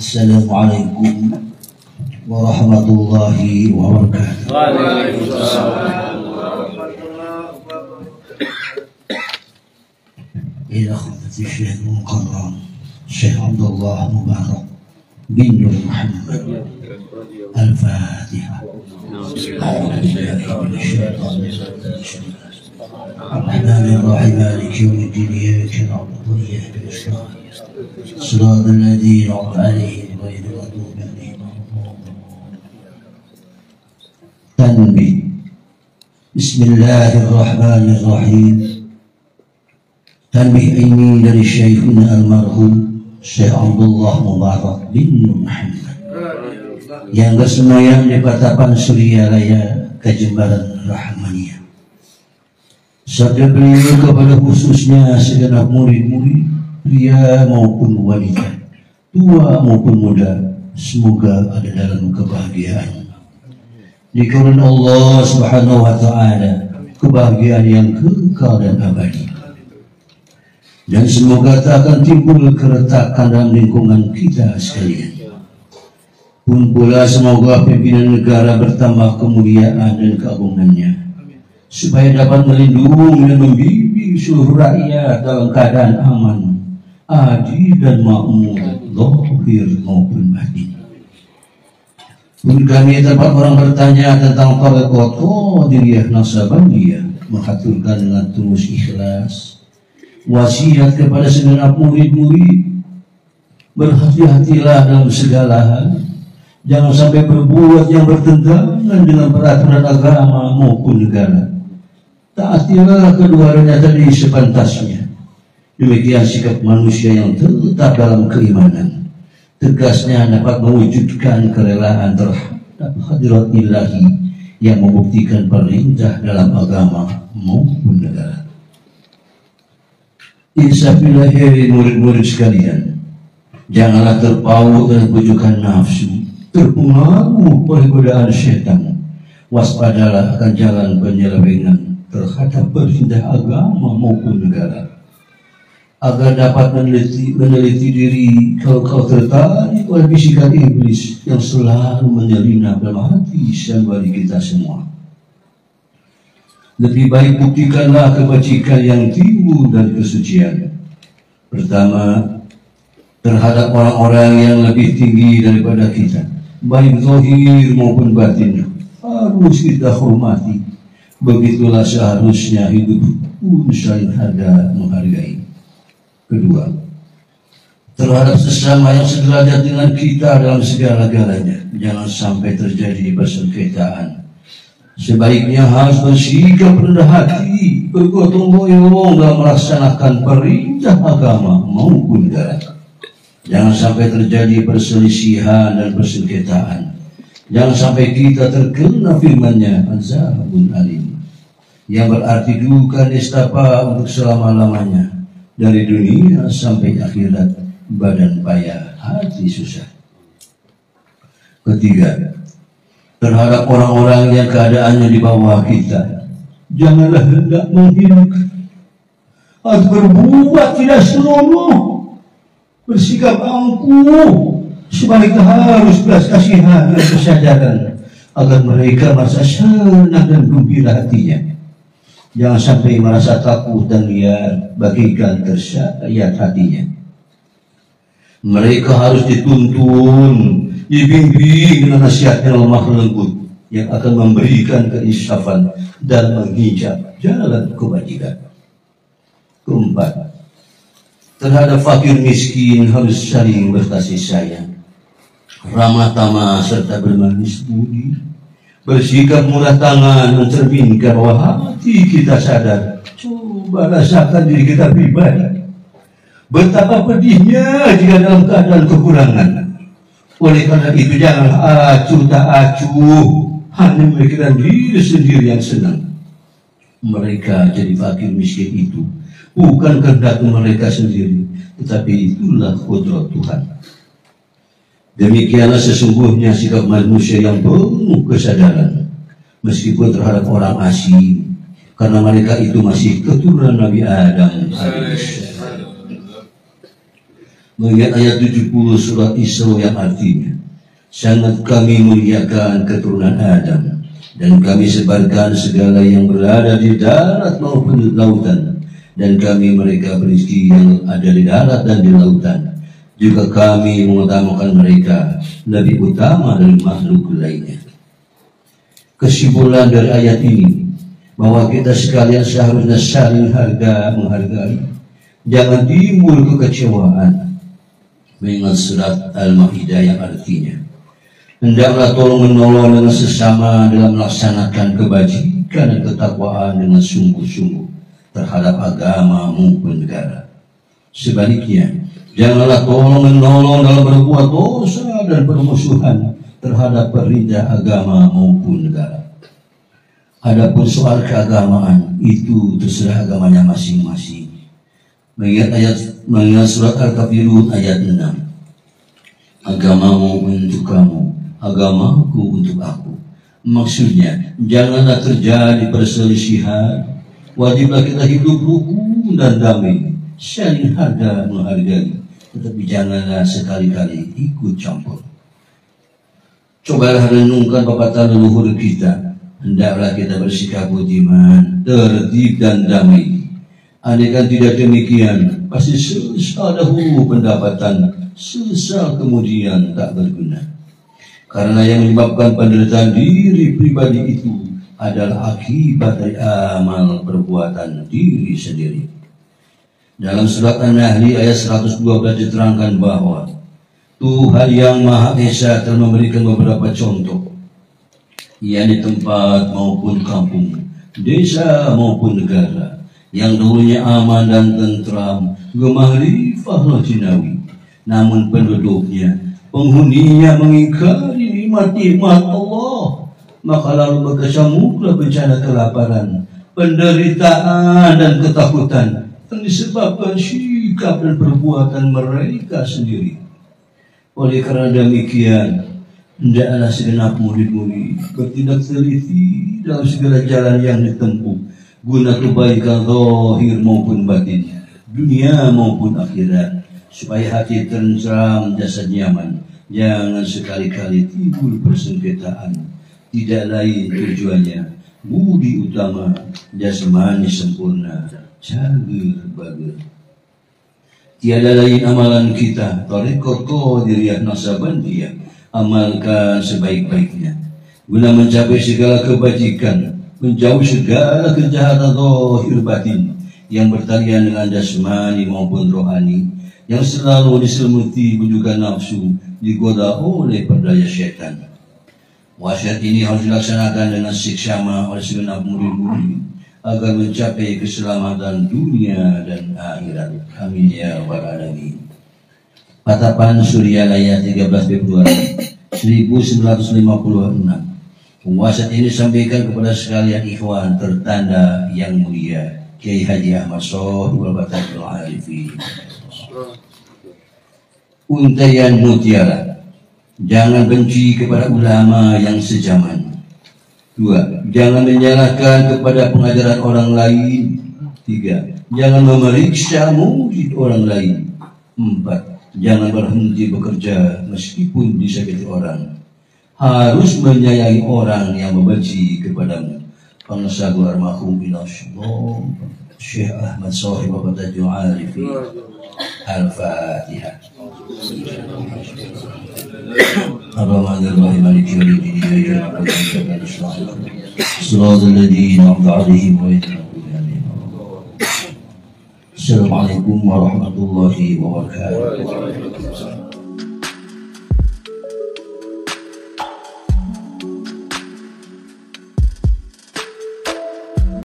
Assalamualaikum warahmatullahi wabarakatuh. Waalaikumsalam. إلى خدمة الشيخ المقرم الشيخ عبد الله مبارك بن محمد الفاتحة. أعوذ بالله من الشيطان الرجيم. الرحمن الرحيم مالك يوم الدين إياك نعبد وإياك نستعين صراط الذين أنعمت عليهم غير المغضوب عليهم. تنبيه. بسم الله الرحمن الرحيم. Tanbih ini dari Syekhuna almarhum Syekh Abdullah Mubarak bin Muhammad yang bersemayam di Patapan Surya Raya Kejembaran Rahmaniyah. Sabda beliau kepada khususnya segenap murid-murid pria maupun wanita, tua maupun muda, semoga ada dalam kebahagiaan di karunia Allah Subhanahu wa taala, kebahagiaan yang kekal dan abadi. Dan semoga tak akan timbul keretakan dalam lingkungan kita sekalian. Pun pula semoga pimpinan negara bertambah kemuliaan dan keagungannya, supaya dapat melindungi dan membimbing seluruh rakyat dalam keadaan aman, adil dan makmur, zahir maupun batin. Pun kami tempat orang bertanya tentang tarekat Qadiriyah Naksabandiyah, mengaturkan dengan tulus ikhlas wasiat kepada segenap murid-murid, berhati-hatilah dalam segala hal, jangan sampai berbuat yang bertentangan dengan peraturan agama maupun negara. Taatilah keduanya tadi sepantasnya. Demikian sikap manusia yang tetap dalam keimanan, tegasnya dapat mewujudkan kerelaan terhadap hadirat ilahi yang membuktikan perintah dalam agama maupun negara. Insyaallah murid-murid sekalian, janganlah terpaut dengan bujukan nafsu, terpengaruh oleh godaan syaitan. Waspadalah akan jalan penyelewengan terhadap perintah agama maupun negara, agar dapat meneliti diri kalau kau tertarik oleh bisikan iblis yang selalu menyelinap dalam hati sanubari kita semua. Lebih baik buktikanlah kebajikan yang timbul dari kesucian. Pertama, terhadap orang-orang yang lebih tinggi daripada kita, baik zahir maupun batin, harus kita hormati. Begitulah seharusnya hidup pun saling harga menghargai. Kedua, terhadap sesama yang sederajat dengan kita dalam segala-galanya, jangan sampai terjadi persengketaan. Sebaiknya harus bersikap rendah hati, bergotong royong dalam melaksanakan perintah agama maupun negara. Jangan sampai terjadi perselisihan dan persengketaan. Jangan sampai kita terkena firman-Nya, azabun alim, yang berarti duka nestapa untuk selama-lamanya, dari dunia sampai akhirat, badan payah, hati susah. Ketiga, terhadap orang-orang yang keadaannya di bawah kita, janganlah hendak menghinakan atau berbuat tidak senonoh, bersikap angkuh. Sebaliknya harus belas kasihan dan kesadaran agar mereka merasa senang dan gembira hatinya. Jangan sampai merasa takut dan liar, bagikan tersayat hatinya. Mereka harus dituntun, dibimbing dengan nasihat yang lemah lembut yang akan memberikan keinsafan dan menghijab jalan kebajikan. Keempat, terhadap fakir miskin harus saling berkasih sayang, ramah tamah serta bermanis budi, bersikap murah tangan, mencerminkan bahwa hati kita sadar. Coba rasakan diri kita pribadi, betapa pedihnya jika dalam keadaan kekurangan. Oleh karena itu jangan acuh tak acuh, hanya memikirkan diri sendiri yang senang. Mereka jadi fakir miskin itu bukan kehendak mereka sendiri, tetapi itulah kodrat Tuhan. Demikianlah sesungguhnya sikap manusia yang penuh kesadaran, meskipun terhadap orang asing, karena mereka itu masih keturunan Nabi Adam. mengingat ayat 70 surat Isra yang artinya, sangat kami muliakan keturunan Adam, dan kami sebarkan segala yang berada di darat maupun di lautan, dan kami mereka rezeki yang ada di darat dan di lautan. Juga kami mengutamakan mereka lebih utama dari makhluk lainnya. Kesimpulan dari ayat ini bahwa kita sekalian seharusnya saling menghargai. Jangan timbul kekecewaan. Mengingat surat Al-Maidah yang artinya, hendaklah tolong menolong dengan sesama dalam melaksanakan kebajikan dan ketakwaan dengan sungguh-sungguh terhadap agama maupun negara. Sebaliknya, janganlah tolong menolong dalam berbuat dosa dan permusuhan terhadap perintah agama maupun negara. Adapun soal keagamaan itu terserah agamanya masing-masing. Mengingat surat Al-Kafirun ayat 6. Agamamu untuk kamu, agamaku untuk aku. Maksudnya, janganlah terjadi perselisihan. Wajiblah kita hidup rukun dan damai, saling menghargai, tetapi janganlah sekali-kali ikut campur. Cobalah renungkan pepatah leluhur kita. Hendaklah kita bersikap budiman, tertib dan damai. Andaikan tidak demikian, pasti sesal dahulu pendapatan, sesal kemudian tak berguna. Karena yang menyebabkan penderitaan diri pribadi itu adalah akibat dari amal perbuatan diri sendiri. Dalam surat An-Nahl ayat 112 diterangkan bahwa Tuhan yang Maha Esa telah memberikan beberapa contoh, yakni tempat maupun kampung, desa maupun negara, yang dulunya aman dan tentram, gemarifah Jinawi, namun penduduknya, penghuninya mengingkari nikmat-nikmat Allah, maka lalu berkesamuklah bencana kelaparan, penderitaan dan ketakutan yang disebabkan sikap dan perbuatan mereka sendiri. Oleh karena demikian, hendaklah segenap murid-murid bertindak teliti dalam segala jalan yang ditempuh guna kebaikan zahir maupun batin, dunia maupun akhirat, supaya hati tentram, jasad nyaman. Jangan sekali-kali timbul persengketaan. Tidak lain tujuannya budi utama, jasmani sempurna, cager bager. Tiada lain amalan kita, tarekat qadiriyah nasabandiyah, amalkan sebaik-baiknya guna mencapai segala kebajikan, menjauh segala kejahatan zahir batin yang bertalian dengan jasmani maupun rohani, yang selalu diselimuti bujukan nafsu, digoda oleh perdaya syaitan. Wasiat ini harus dilaksanakan dengan seksama oleh segenap murid-murid agar mencapai keselamatan dunia dan akhirat. Amin ya rabbal alamin. Patapan Suryalaya 13 Februari 1956. Wasiat ini disampaikan kepada sekalian ikhwan tertanda yang mulia Kiai Haji Ahmad Sohib Al-Batatul Arifin. Untaian mutiara, jangan benci kepada ulama yang sejaman. 2. Jangan menyalahkan kepada pengajaran orang lain. 3. Jangan memeriksa murid orang lain. 4. Jangan berhenti bekerja meskipun disakiti orang. Harus menyayangi orang yang membenci kepadamu. Pengesagu almarhum Ilasullah Syekh Ahmad Sohib Al-Batatul Arifin. Al-Fatihah. Ar-Rahmanir-Rahim Maliki yaumiddin iyyaka na'budu wa iyyaka nasta'in Shiratal ladzina an'amta 'alaihim ghairil maghdubi 'alaihim waladdallin. Assalamualaikum warahmatullahi wabarakatuh.